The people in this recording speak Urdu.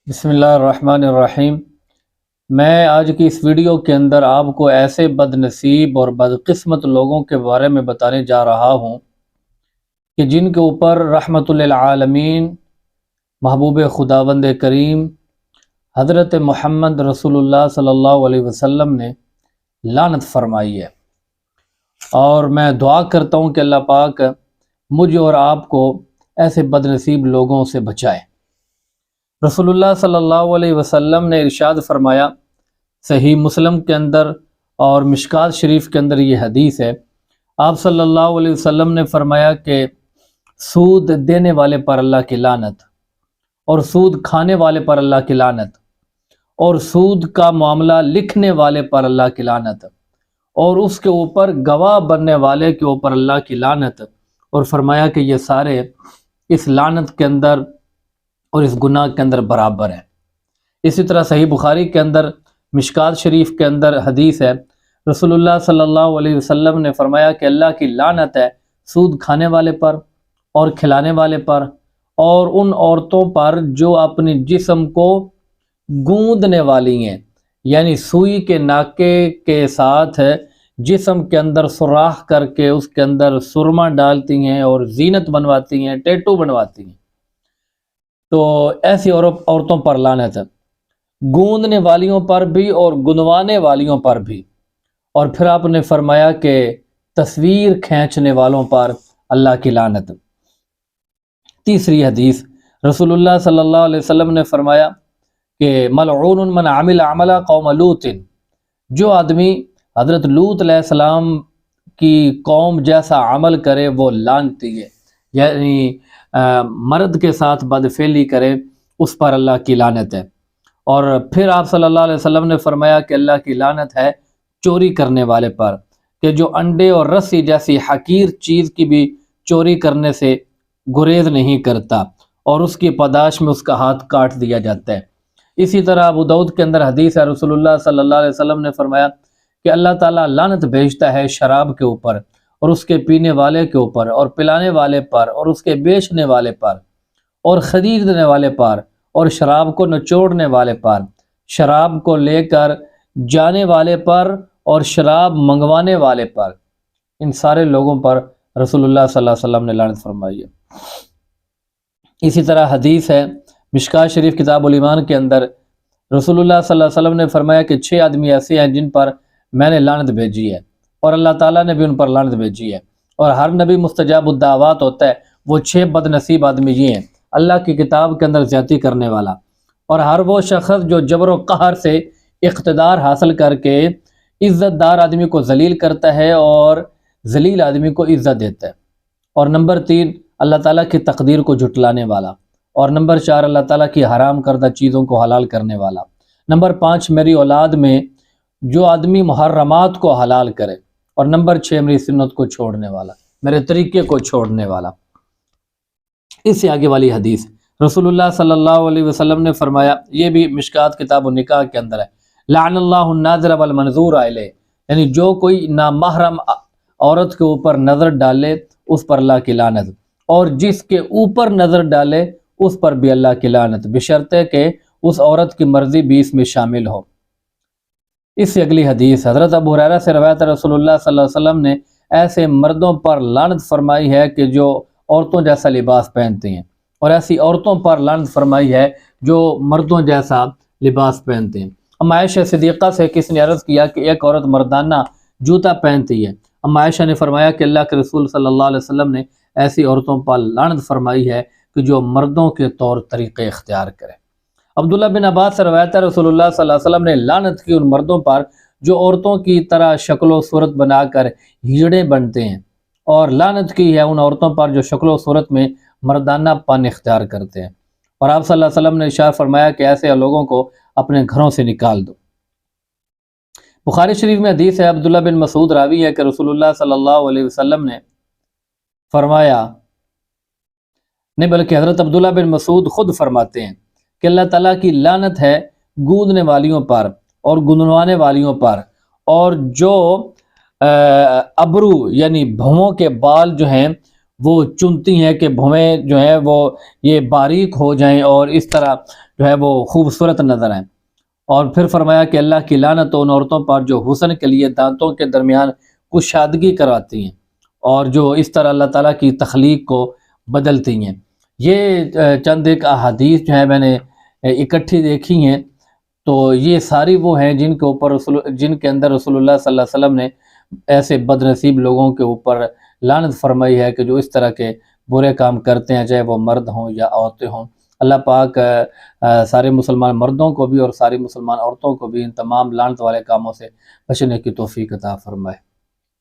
بسم اللہ الرحمن الرحیم۔ میں آج کی اس ویڈیو کے اندر آپ کو ایسے بد نصیب اور بدقسمت لوگوں کے بارے میں بتانے جا رہا ہوں کہ جن کے اوپر رحمت للعالمین محبوب خداوند کریم حضرت محمد رسول اللہ صلی اللہ علیہ وسلم نے لعنت فرمائی ہے، اور میں دعا کرتا ہوں کہ اللہ پاک مجھ اور آپ کو ایسے بد نصیب لوگوں سے بچائے۔ رسول اللہ صلی اللہ علیہ وسلم نے ارشاد فرمایا، صحیح مسلم کے اندر اور مشکات شریف کے اندر یہ حدیث ہے، آپ صلی اللہ علیہ وسلم نے فرمایا کہ سود دینے والے پر اللہ کی لعنت، اور سود کھانے والے پر اللہ کی لعنت، اور سود کا معاملہ لکھنے والے پر اللہ کی لعنت، اور اس کے اوپر گواہ بننے والے کے اوپر اللہ کی لعنت، اور فرمایا کہ یہ سارے اس لعنت کے اندر اور اس گناہ کے اندر برابر ہے۔ اسی طرح صحیح بخاری کے اندر مشکات شریف کے اندر حدیث ہے، رسول اللہ صلی اللہ علیہ وسلم نے فرمایا کہ اللہ کی لعنت ہے سود کھانے والے پر اور کھلانے والے پر، اور ان عورتوں پر جو اپنی جسم کو گوندنے والی ہیں، یعنی سوئی کے ناکے کے ساتھ جسم کے اندر سوراخ کر کے اس کے اندر سرما ڈالتی ہیں اور زینت بنواتی ہیں، ٹیٹو بنواتی ہیں، تو ایسی عورتوں پر لعنت ہے، گوندنے والیوں پر بھی اور گنوانے والیوں پر بھی۔ اور پھر آپ نے فرمایا کہ تصویر کھینچنے والوں پر اللہ کی لعنت۔ تیسری حدیث، رسول اللہ صلی اللہ علیہ وسلم نے فرمایا کہ ملعون من عمل عمل قوم لوط، جو آدمی حضرت لوط علیہ السلام کی قوم جیسا عمل کرے وہ لعنتی ہے، یعنی مرد کے ساتھ بدفعلی کرے اس پر اللہ کی لعنت ہے۔ اور پھر آپ صلی اللہ علیہ وسلم نے فرمایا کہ اللہ کی لعنت ہے چوری کرنے والے پر، کہ جو انڈے اور رسی جیسی حقیر چیز کی بھی چوری کرنے سے گریز نہیں کرتا، اور اس کی پاداش میں اس کا ہاتھ کاٹ دیا جاتا ہے۔ اسی طرح ابو داؤد کے اندر حدیث ہے، رسول اللہ صلی اللہ علیہ وسلم نے فرمایا کہ اللہ تعالیٰ لعنت بھیجتا ہے شراب کے اوپر اور اس کے پینے والے کے اوپر اور پلانے والے پر اور اس کے بیچنے والے پر اور خریدنے والے پر اور شراب کو نچوڑنے والے پر، شراب کو لے کر جانے والے پر اور شراب منگوانے والے پر، ان سارے لوگوں پر رسول اللہ صلی اللہ علیہ وسلم نے لعنت فرمائی ہے۔ اسی طرح حدیث ہے مشکات شریف کتاب الایمان کے اندر، رسول اللہ صلی اللہ علیہ وسلم نے فرمایا کہ 6 آدمی ایسے ہیں جن پر میں نے لعنت بھیجی ہے، اور اللہ تعالیٰ نے بھی ان پر لعنت بھیجی ہے، اور ہر نبی مستجاب الدعوات ہوتا ہے۔ وہ 6 بد نصیب آدمی یہ ہیں: اللہ کی کتاب کے اندر زیادتی کرنے والا، اور ہر وہ شخص جو جبر و قہر سے اقتدار حاصل کر کے عزت دار آدمی کو ذلیل کرتا ہے اور ذلیل آدمی کو عزت دیتا ہے، اور نمبر 3 اللہ تعالیٰ کی تقدیر کو جھٹلانے والا، اور نمبر 4 اللہ تعالیٰ کی حرام کردہ چیزوں کو حلال کرنے والا، نمبر 5 میری اولاد میں جو آدمی محرمات کو حلال کرے، اور نمبر 6 میری سنت کو چھوڑنے والا، میرے طریقے کو چھوڑنے والا۔ اس سے آگے والی حدیث، رسول اللہ صلی اللہ علیہ وسلم نے فرمایا، یہ بھی مشکات کتاب النکاح کے اندر ہے، لعن اللہ الناظر والمنظور الیہ، یعنی جو کوئی نامحرم عورت کے اوپر نظر ڈالے اس پر اللہ کی لعنت، اور جس کے اوپر نظر ڈالے اس پر بھی اللہ کی لعنت، بشرطے کہ اس عورت کی مرضی بھی اس میں شامل ہو۔ اس سے اگلی حدیث، حضرت ابو ہریرہ سے روایت ہے، رسول اللہ صلی اللہ علیہ وسلم نے ایسے مردوں پر لعنت فرمائی ہے کہ جو عورتوں جیسا لباس پہنتے ہیں، اور ایسی عورتوں پر لعنت فرمائی ہے جو مردوں جیسا لباس پہنتے ہیں۔ اما عائشہ صدیقہ سے کسی نے عرض کیا کہ ایک عورت مردانہ جوتا پہنتی ہے، اما عائشہ نے فرمایا کہ اللہ کے رسول صلی اللہ علیہ وسلم نے ایسی عورتوں پر لعنت فرمائی ہے کہ جو مردوں کے طور طریقے اختیار کرے۔ عبداللہ بن عباس سے روایت ہے، رسول اللہ صلی اللہ علیہ وسلم نے لعنت کی ان مردوں پر جو عورتوں کی طرح شکل و صورت بنا کر ہجڑے بنتے ہیں، اور لعنت کی ہے ان عورتوں پر جو شکل و صورت میں مردانہ پن اختیار کرتے ہیں، اور آپ صلی اللہ علیہ وسلم نے ارشاد فرمایا کہ ایسے لوگوں کو اپنے گھروں سے نکال دو۔ بخاری شریف میں حدیث ہے، عبداللہ بن مسعود راوی ہے کہ رسول اللہ صلی اللہ علیہ وسلم نے فرمایا، نہیں بلکہ حضرت عبداللہ بن مسعود خود فرماتے ہیں کہ اللہ تعالیٰ کی لعنت ہے گوندنے والیوں پر اور گنوانے والیوں پر، اور جو ابرو یعنی بھووں کے بال جو ہیں وہ چنتی ہیں کہ بھویں جو ہیں وہ یہ باریک ہو جائیں اور اس طرح جو ہے وہ خوبصورت نظر آئیں۔ اور پھر فرمایا کہ اللہ کی لعنت ان عورتوں پر جو حسن کے لیے دانتوں کے درمیان کشادگی کرواتی ہیں اور جو اس طرح اللہ تعالیٰ کی تخلیق کو بدلتی ہیں۔ یہ چند ایک احادیث جو ہیں میں نے اکٹھی دیکھی ہیں، تو یہ ساری وہ ہیں جن کے اندر رسول اللہ صلی اللہ علیہ وسلم نے ایسے بد نصیب لوگوں کے اوپر لعنت فرمائی ہے کہ جو اس طرح کے برے کام کرتے ہیں، چاہے وہ مرد ہوں یا عورتیں ہوں۔ اللہ پاک سارے مسلمان مردوں کو بھی اور ساری مسلمان عورتوں کو بھی ان تمام لعنت والے کاموں سے بچنے کی توفیق عطا فرمائے۔